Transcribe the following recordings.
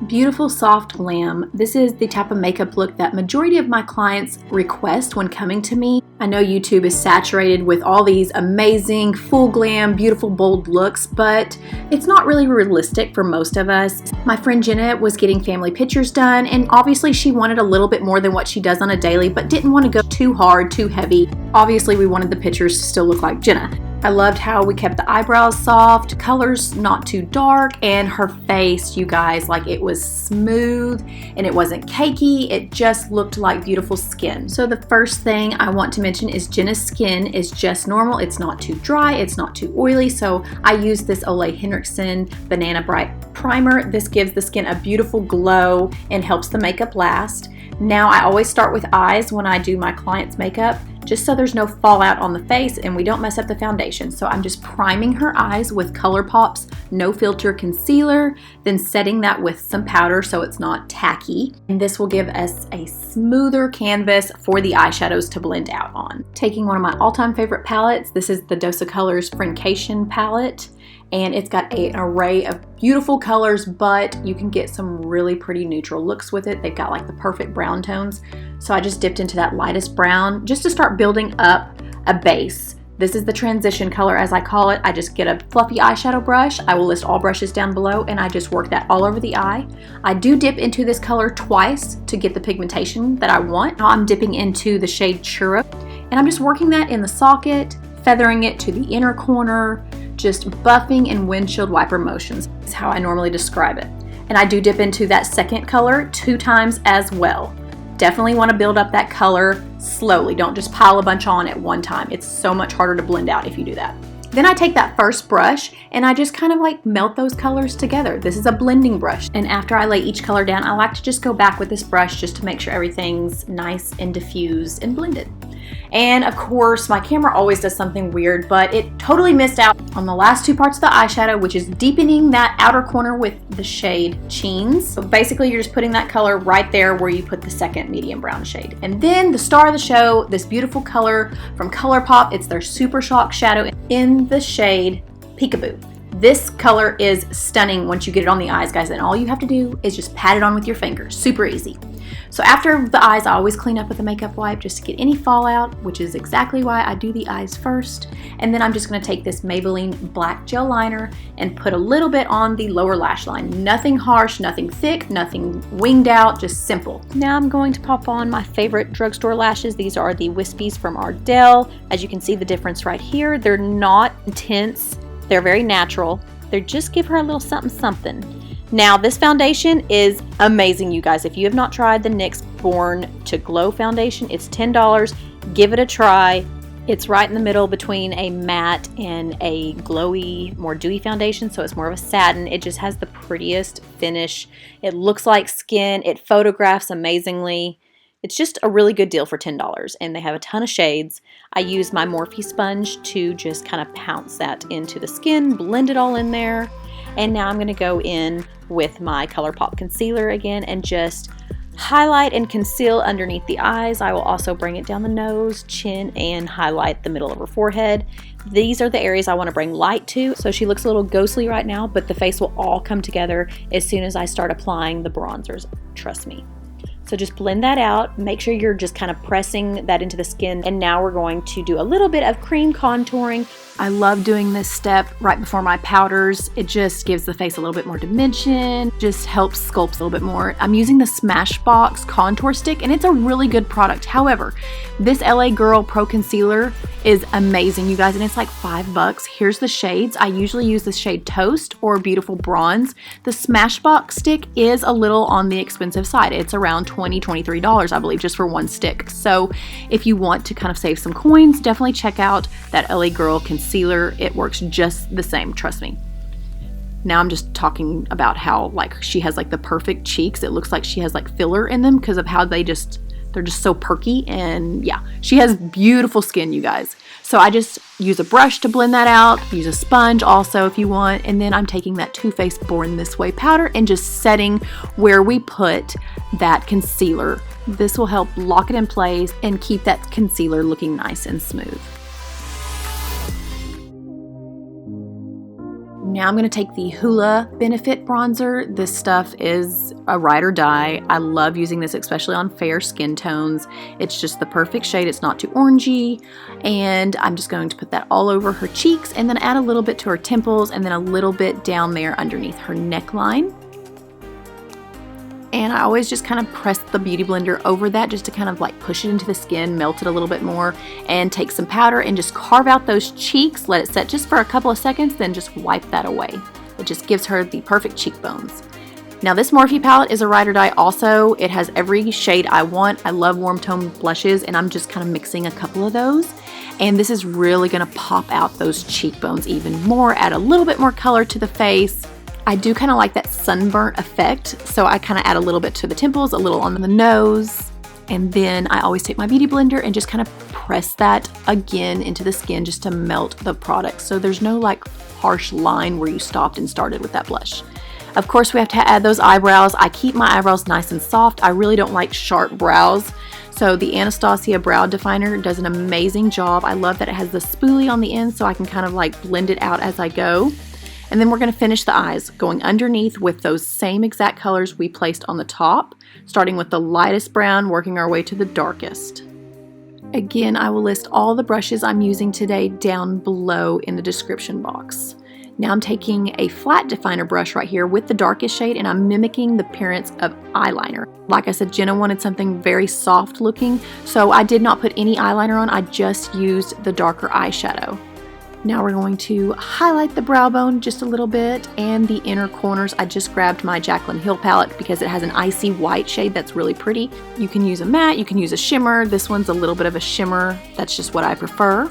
Beautiful soft glam. This is the type of makeup look that majority of my clients request when coming to me. I know YouTube is saturated with all these amazing full glam, beautiful bold looks, but it's not really realistic for most of us. My friend Jenna was getting family pictures done, and obviously she wanted a little bit more than what she does on a daily, but didn't want to go too hard, too heavy. Obviously we wanted the pictures to still look like Jenna. I loved how we kept the eyebrows soft, colors not too dark, and her face, you guys, like it was smooth and it wasn't cakey. It just looked like beautiful skin. So the first thing I want to mention is Jenna's skin is just normal. It's not too dry, it's not too oily. So I use this Ole Henriksen Banana Bright Primer. This gives the skin a beautiful glow and helps the makeup last. Now I always start with eyes when I do my client's makeup, just so there's no fallout on the face and we don't mess up the foundation. So I'm just priming her eyes with ColourPop's No Filter Concealer, then setting that with some powder so it's not tacky. And this will give us a smoother canvas for the eyeshadows to blend out on. Taking one of my all-time favorite palettes, this is the Dose of Colors Friendcation palette. And it's got an array of beautiful colors, but you can get some really pretty neutral looks with it. They've got like the perfect brown tones. So I just dipped into that lightest brown just to start building up a base. This is the transition color, as I call it. I just get a fluffy eyeshadow brush. I will list all brushes down below, and I just work that all over the eye. I do dip into this color twice to get the pigmentation that I want. Now I'm dipping into the shade Churro, and I'm just working that in the socket, feathering it to the inner corner, just buffing and windshield wiper motions is how I normally describe it. And I do dip into that second color 2 times as well. Definitely want to build up that color slowly. Don't just pile a bunch on at one time. It's so much harder to blend out if you do that. Then I take that first brush and I just kind of like melt those colors together. This is a blending brush. And after I lay each color down, I like to just go back with this brush just to make sure everything's nice and diffused and blended. And of course, my camera always does something weird, but it totally missed out on the last 2 parts of the eyeshadow, which is deepening that outer corner with the shade Cheens. So basically, you're just putting that color right there where you put the second medium brown shade. And then the star of the show, this beautiful color from ColourPop, it's their Super Shock Shadow in the shade Peekaboo. This color is stunning once you get it on the eyes, guys, and all you have to do is just pat it on with your fingers. Super easy. So after the eyes, I always clean up with a makeup wipe just to get any fallout, which is exactly why I do the eyes first. And then I'm just going to take this Maybelline black gel liner and put a little bit on the lower lash line. Nothing harsh, nothing thick, nothing winged out, just simple. Now I'm going to pop on my favorite drugstore lashes. These are the Wispies from Ardell. As you can see the difference right here, they're not intense. They're very natural. They just give her a little something something. Now this foundation is amazing, you guys. If you have not tried the NYX Born to Glow foundation, it's $10. Give it a try. It's right in the middle between a matte and a glowy, more dewy foundation, so it's more of a satin. It just has the prettiest finish. It looks like skin. It photographs amazingly. It's just a really good deal for $10, and they have a ton of shades. I use my Morphe sponge to just kind of pounce that into the skin, blend it all in there. And now I'm going to go in with my ColourPop concealer again and just highlight and conceal underneath the eyes. I will also bring it down the nose, chin, and highlight the middle of her forehead. These are the areas I want to bring light to. So she looks a little ghostly right now, but the face will all come together as soon as I start applying the bronzers. Trust me. So just blend that out. Make sure you're just kind of pressing that into the skin. And now we're going to do a little bit of cream contouring. I love doing this step right before my powders. It just gives the face a little bit more dimension, just helps sculpt a little bit more. I'm using the Smashbox contour stick, and it's a really good product. However, this LA Girl Pro Concealer is amazing, you guys, and it's like $5. Here's the shades. I usually use the shade Toast or Beautiful Bronze. The Smashbox stick is a little on the expensive side. It's around $20, $23, I believe, just for one stick. So if you want to kind of save some coins, definitely check out that LA Girl Concealer. It works just the same, trust me. Now I'm just talking about how like she has like the perfect cheeks. It looks like she has like filler in them because of how they're just so perky, and yeah, she has beautiful skin, you guys. So I just use a brush to blend that out, use a sponge also if you want, and then I'm taking that Too Faced Born This Way powder and just setting where we put that concealer. This will help lock it in place and keep that concealer looking nice and smooth. Now I'm going to take the Hoola Benefit Bronzer. This stuff is a ride or die. I love using this, especially on fair skin tones. It's just the perfect shade. It's not too orangey. And I'm just going to put that all over her cheeks and then add a little bit to her temples and then a little bit down there underneath her neckline. And I always just kind of press the Beauty Blender over that just to kind of like push it into the skin, melt it a little bit more, and take some powder and just carve out those cheeks, let it set just for a couple of seconds, then just wipe that away. It just gives her the perfect cheekbones. Now this Morphe palette is a ride or die also. It has every shade I want. I love warm tone blushes and I'm just kind of mixing a couple of those. And this is really gonna pop out those cheekbones even more, add a little bit more color to the face. I do kind of like that sunburnt effect, so I kind of add a little bit to the temples, a little on the nose, and then I always take my Beauty Blender and just kind of press that again into the skin just to melt the product. So there's no like harsh line where you stopped and started with that blush. Of course, we have to add those eyebrows. I keep my eyebrows nice and soft. I really don't like sharp brows. So the Anastasia Brow Definer does an amazing job. I love that it has the spoolie on the end so I can kind of like blend it out as I go. And then we're going to finish the eyes, going underneath with those same exact colors we placed on the top, starting with the lightest brown, working our way to the darkest. Again, I will list all the brushes I'm using today down below in the description box. Now I'm taking a flat definer brush right here with the darkest shade and I'm mimicking the appearance of eyeliner. Like I said, Jenna wanted something very soft looking, so I did not put any eyeliner on, I just used the darker eyeshadow. Now we're going to highlight the brow bone just a little bit and the inner corners. I just grabbed my Jaclyn Hill palette because it has an icy white shade that's really pretty. You can use a matte, you can use a shimmer. This one's a little bit of a shimmer. That's just what I prefer.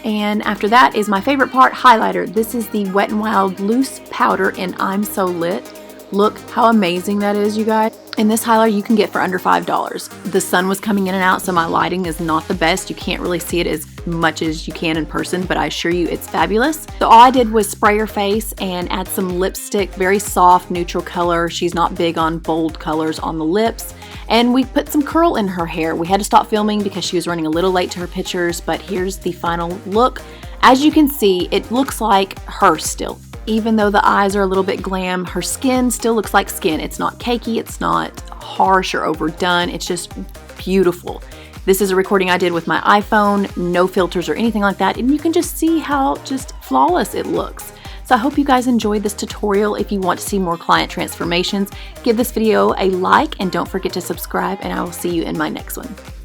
And after that is my favorite part, highlighter. This is the Wet n Wild Loose Powder in I'm So Lit. Look how amazing that is, you guys. And this highlighter you can get for under $5. The sun was coming in and out, so my lighting is not the best. You can't really see it as much as you can in person, but I assure you it's fabulous. So all I did was spray her face and add some lipstick, very soft, neutral color. She's not big on bold colors on the lips. And we put some curl in her hair. We had to stop filming because she was running a little late to her pictures, but here's the final look. As you can see, it looks like her still. Even though the eyes are a little bit glam, her skin still looks like skin. It's not cakey, it's not harsh or overdone, it's just beautiful. This is a recording I did with my iPhone, no filters or anything like that, and you can just see how just flawless it looks. So I hope you guys enjoyed this tutorial. If you want to see more client transformations, give this video a like and don't forget to subscribe, and I will see you in my next one.